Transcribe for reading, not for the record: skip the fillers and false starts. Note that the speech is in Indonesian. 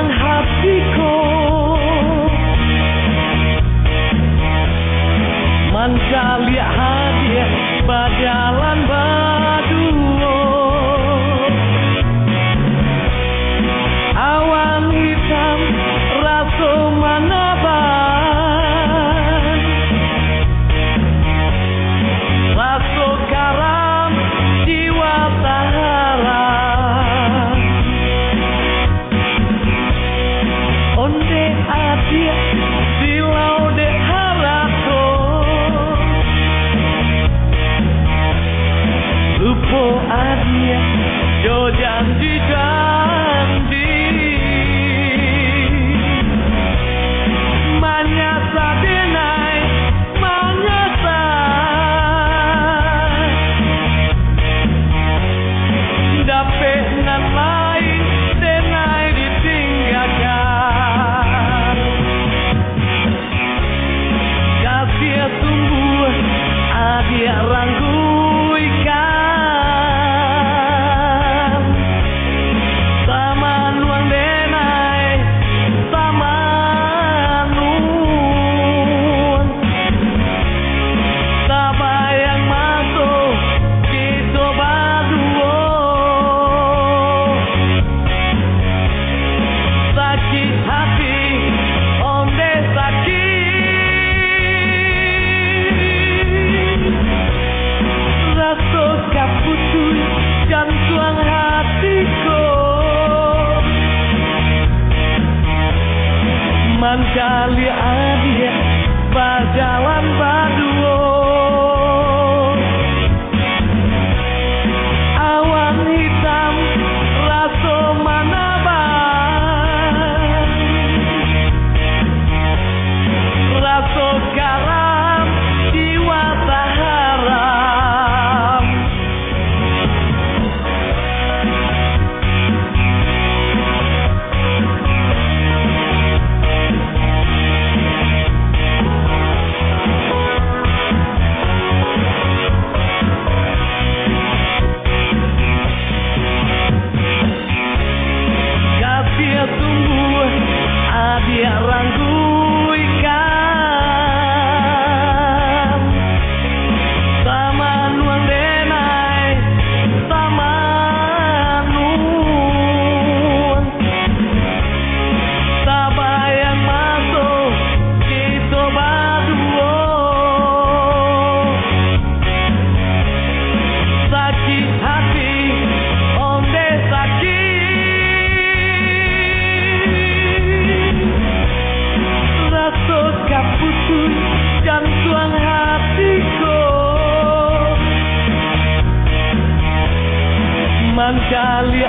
jantuan hatiku mencari hadiah berjalan berdua. Awan hitam rasa menebar, rasa karam jiwa taharan. Onde adia silau de harako, lupo adia jo janji-janji. Manyasa denai, manyasa dapet nan lain denai ditinggalkan. Kasih sungguh adia rangguikan, sama nuang denai, sama nun, sama yang masuk kita berdua. Sakit hati, onde sakit, rasa kaputus jantuan hatiku mencari hadiah berjalan berdua. Awan hitam rasa menebar, rasa garam jiwa taharam. Kasih sungguh adia rangguikan, sama nuang denai, sama nun, sama yang masuk kita berdua. Sakit hati, onde sakit, rasa kaputus jantuan hatiku mencari